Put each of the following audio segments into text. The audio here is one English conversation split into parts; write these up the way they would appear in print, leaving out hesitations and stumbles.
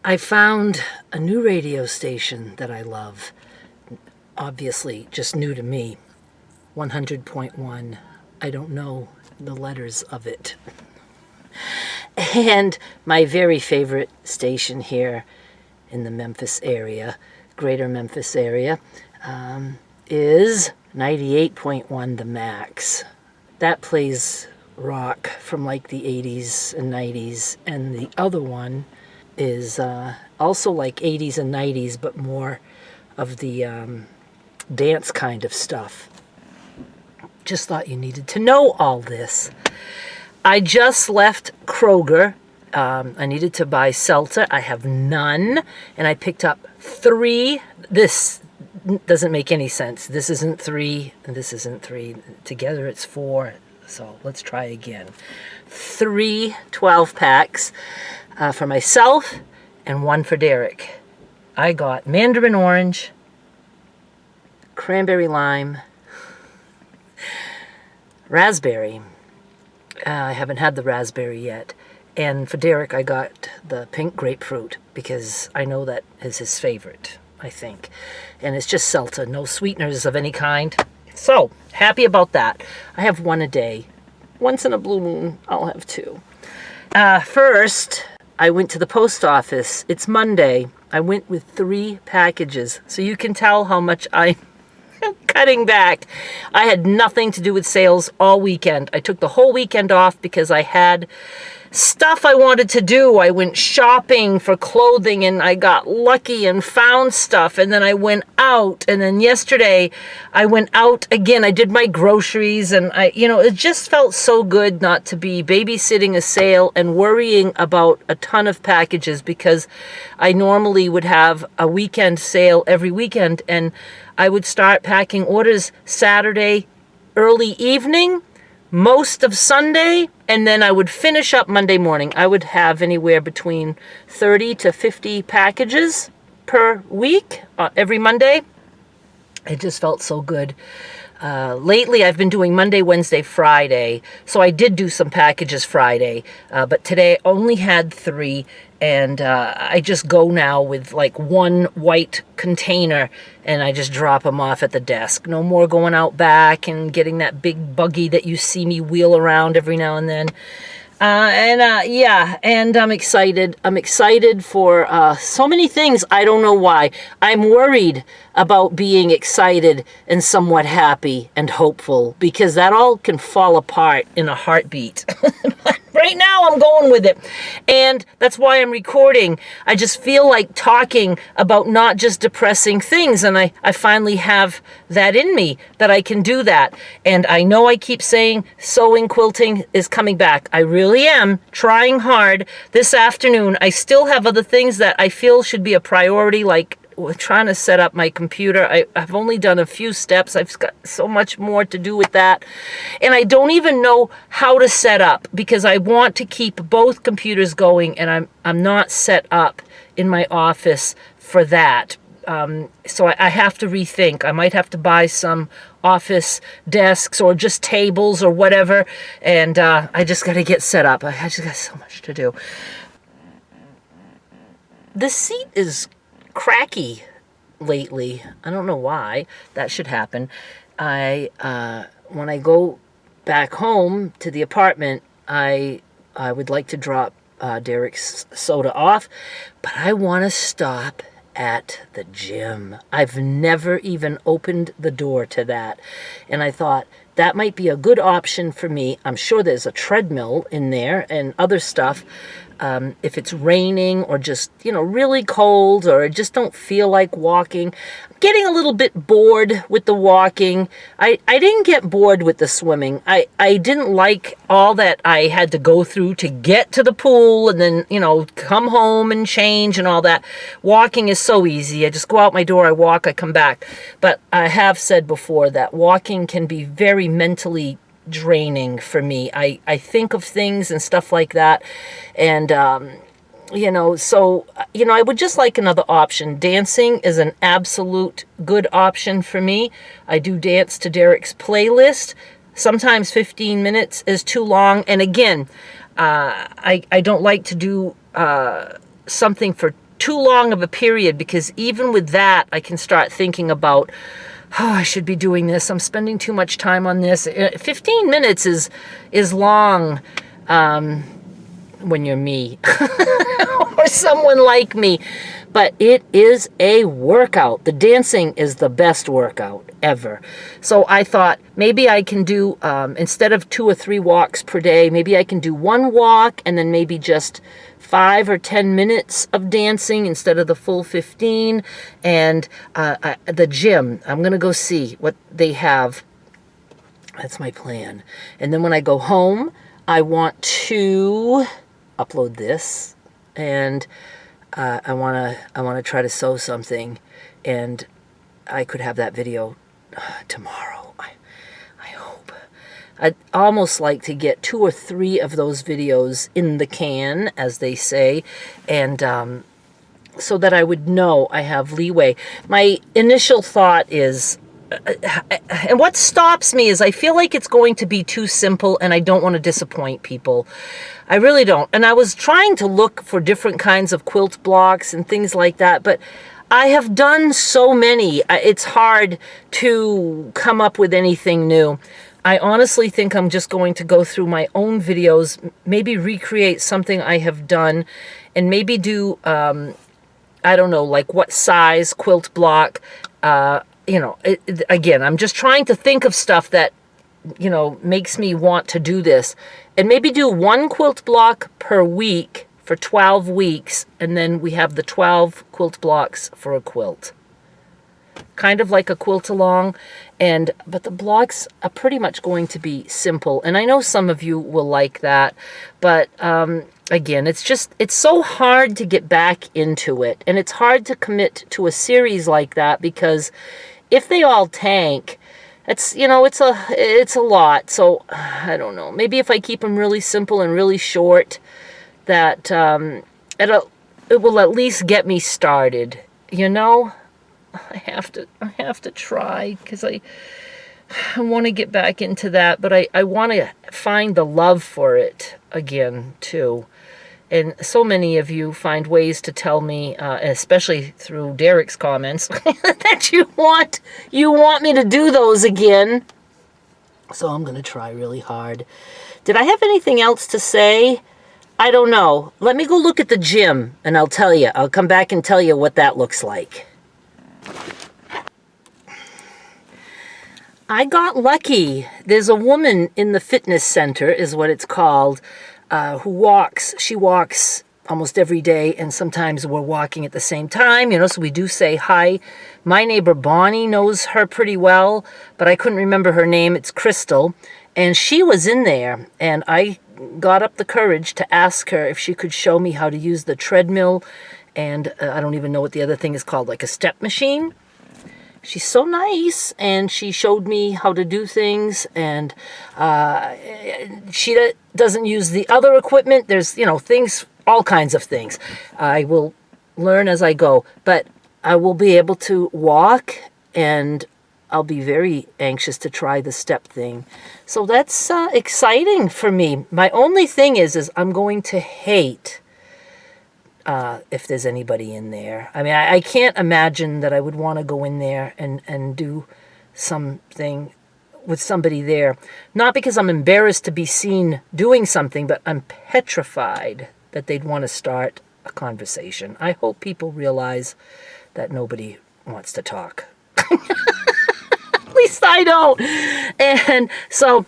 I found a new radio station that I love. Obviously, just new to me. 100.1. I don't know the letters of it. And my very favorite station here in the Memphis area, greater Memphis area, is 98.1 The Max. That plays rock from like the 80s and 90s, and the other one is also like 80s and 90s, but more of the dance kind of stuff. Just thought you needed to know all this. I just left Kroger. I needed to buy seltzer. I have none, and I picked up 3. This doesn't make any sense. This isn't 3, and this isn't 3. Together it's 4. So let's try again. 3 12-packs for myself and 1 for Derek. I got mandarin orange, cranberry lime, raspberry. I haven't had the raspberry yet. And for Derek, I got the pink grapefruit because I know that is his favorite, I think. And it's just seltzer, no sweeteners of any kind. So, happy about that. I have 1 a day. Once in a blue moon, I'll have 2. First, I went to the post office. It's Monday. I went with 3 packages. So you can tell how much I'm cutting back. I had nothing to do with sales all weekend. I took the whole weekend off because I had stuff I wanted to do. I went shopping for clothing and I got lucky and found stuff, and then I went out, and then yesterday I went out again. I did my groceries, and it just felt so good not to be babysitting a sale and worrying about a ton of packages, because I normally would have a weekend sale every weekend, and I would start packing orders Saturday early evening, most of Sunday, and then I would finish up Monday morning. I would have anywhere between 30 to 50 packages per week, every Monday. It just felt so good. Lately, I've been doing Monday, Wednesday, Friday. So I did do some packages Friday, but today I only had 3. And I just go now with like 1 white container, and I just drop them off at the desk. No more going out back and getting that big buggy that you see me wheel around every now and then. And I'm excited. I'm excited for so many things. I don't know why. I'm worried about being excited and somewhat happy and hopeful, because that all can fall apart in a heartbeat. Right now, I'm going with it. And that's why I'm recording. I just feel like talking about not just depressing things. And I finally have that in me, that I can do that. And I know I keep saying sewing, quilting is coming back. I really am trying hard. This afternoon, I still have other things that I feel should be a priority, like trying to set up my computer. I've only done a few steps. I've got so much more to do with that. And I don't even know how to set up, because I want to keep both computers going, and I'm not set up in my office for that. So I have to rethink. I might have to buy some office desks or just tables or whatever. And I just got to get set up. I just got so much to do. The seat is cracky lately. I don't know why. That should happen. When I go back home to the apartment, I would like to drop Derek's soda off, but I want to stop at the gym. I've never even opened the door to that, and I thought that might be a good option for me. I'm sure there's a treadmill in there and other stuff. If it's raining or just, really cold, or I just don't feel like walking. I'm getting a little bit bored with the walking. I didn't get bored with the swimming. I didn't like all that I had to go through to get to the pool and then, come home and change and all that. Walking is so easy. I just go out my door, I walk, I come back. But I have said before that walking can be very mentally draining for me. I think of things and stuff like that, and I would just like another option. Dancing is an absolute good option for me. I do dance to Derek's playlist. Sometimes 15 minutes is too long, and again, I don't like to do something for too long of a period, because even with that, I can start thinking about, oh, I should be doing this. I'm spending too much time on this. 15 minutes is long when you're me or someone like me. But it is a workout. The dancing is the best workout ever. So I thought maybe I can do, instead of 2 or 3 walks per day, maybe I can do 1 walk and then maybe just 5 or 10 minutes of dancing instead of the full 15. And the gym, I'm going to go see what they have. That's my plan. And then when I go home, I want to upload this, and I want to try to sew something, and I could have that video tomorrow. I hope. I'd almost like to get 2 or 3 of those videos in the can, as they say, and so that I would know I have leeway. My initial thought is, and what stops me is I feel like it's going to be too simple, and I don't want to disappoint people. I really don't. And I was trying to look for different kinds of quilt blocks and things like that, but I have done so many. It's hard to come up with anything new. I honestly think I'm just going to go through my own videos, maybe recreate something I have done, and maybe do, I don't know, like what size quilt block. You know, again, I'm just trying to think of stuff that, you know, makes me want to do this. And maybe do 1 quilt block per week for 12 weeks, and then we have the 12 quilt blocks for a quilt. Kind of like a quilt along, but the blocks are pretty much going to be simple. And I know some of you will like that, but again, it's so hard to get back into it, and it's hard to commit to a series like that, because if they all tank, it's, you know, it's a lot. So I don't know. Maybe if I keep them really simple and really short, that it will at least get me started. You know, I have to try, because I want to get back into that, but I want to find the love for it again too. And so many of you find ways to tell me, especially through Derek's comments, that you want me to do those again. So I'm going to try really hard. Did I have anything else to say? I don't know. Let me go look at the gym, and I'll tell you. I'll come back and tell you what that looks like. I got lucky. There's a woman in the fitness center, is what it's called, who walks. She walks almost every day, and sometimes we're walking at the same time, you know, so we do say hi. My neighbor Bonnie knows her pretty well, but I couldn't remember her name. It's Crystal, and she was in there, and I got up the courage to ask her if she could show me how to use the treadmill, and I don't even know what the other thing is called, like a step machine. She's so nice, and she showed me how to do things, and she doesn't use the other equipment. There's, you know, things, all kinds of things. I will learn as I go, but I will be able to walk, and I'll be very anxious to try the step thing. So that's exciting for me. My only thing is I'm going to hate if there's anybody in there. I mean, I can't imagine that I would want to go in there and do something with somebody there. Not because I'm embarrassed to be seen doing something, but I'm petrified that they'd want to start a conversation. I hope people realize that nobody wants to talk. At least I don't. And so,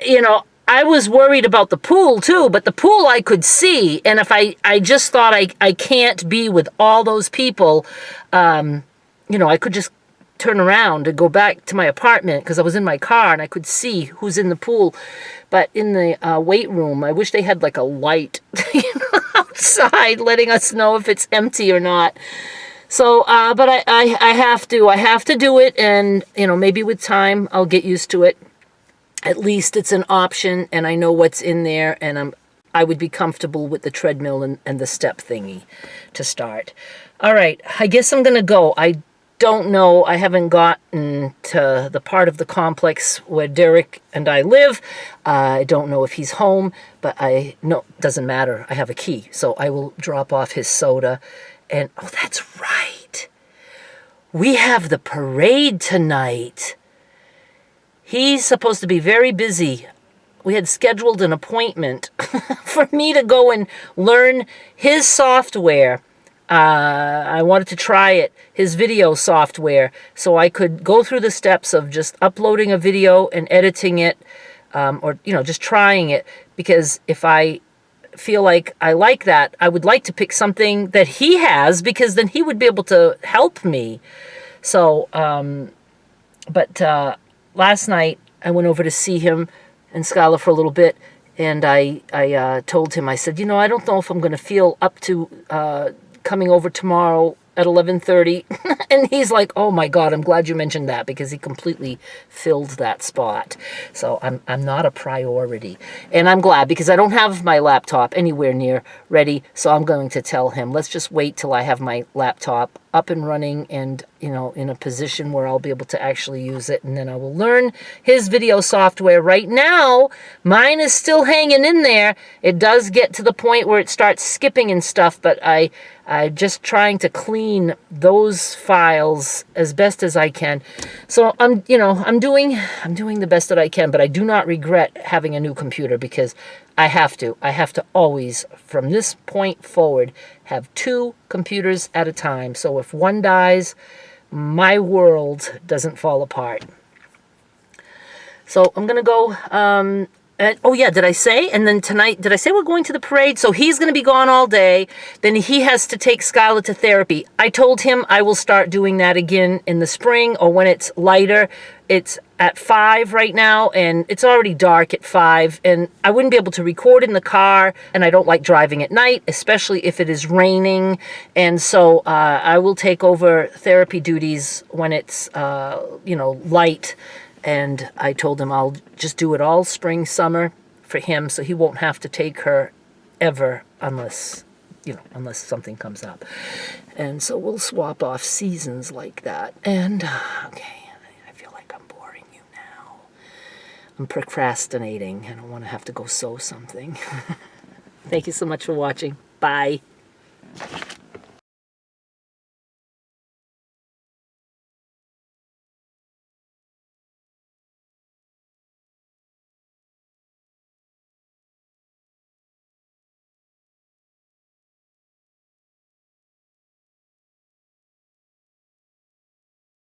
you know, I was worried about the pool too, but the pool I could see, and if I just thought I can't be with all those people, you know, I could just turn around and go back to my apartment, because I was in my car and I could see who's in the pool. But in the weight room, I wish they had like a light, you know, outside letting us know if it's empty or not. So, but I have to do it, and, you know, maybe with time I'll get used to it. At least it's an option, and I know what's in there, and I would be comfortable with the treadmill and the step thingy to start. All right, I guess I'm going to go. I don't know. I haven't gotten to the part of the complex where Derek and I live. I don't know if he's home, but I know it doesn't matter. I have a key, so I will drop off his soda. And, oh, that's right. We have the parade tonight. He's supposed to be very busy. We had scheduled an appointment for me to go and learn his software. I wanted to try it, his video software, so I could go through the steps of just uploading a video and editing it, or, just trying it, because if I feel like I like that, I would like to pick something that he has, because then he would be able to help me. So, but last night I went over to see him and Skylar for a little bit, and I told him, I said, I don't know if I'm going to feel up to coming over tomorrow at 11:30. And he's like, oh my God, I'm glad you mentioned that, because he completely filled that spot. So I'm not a priority. And I'm glad, because I don't have my laptop anywhere near ready. So I'm going to tell him, let's just wait till I have my laptop up and running and, in a position where I'll be able to actually use it. And then I will learn his video software. Right now, mine is still hanging in there. It does get to the point where it starts skipping and stuff, but I'm just trying to clean those files as best as I can. So I'm doing the best that I can, but I do not regret having a new computer, because I have to always, from this point forward, have 2 computers at a time. So if one dies, my world doesn't fall apart. So I'm going to go, oh yeah, did I say? And then tonight, did I say we're going to the parade? So he's going to be gone all day. Then he has to take Skylar to therapy. I told him I will start doing that again in the spring, or when it's lighter. It's at 5 right now, and it's already dark at 5, and I wouldn't be able to record in the car, and I don't like driving at night, especially if it is raining. And so I will take over therapy duties when it's, light. And I told him I'll just do it all spring, summer for him, so he won't have to take her ever unless something comes up. And so we'll swap off seasons like that. And, okay, I feel like I'm boring you now. I'm procrastinating. I don't want to have to go sew something. Thank you so much for watching. Bye.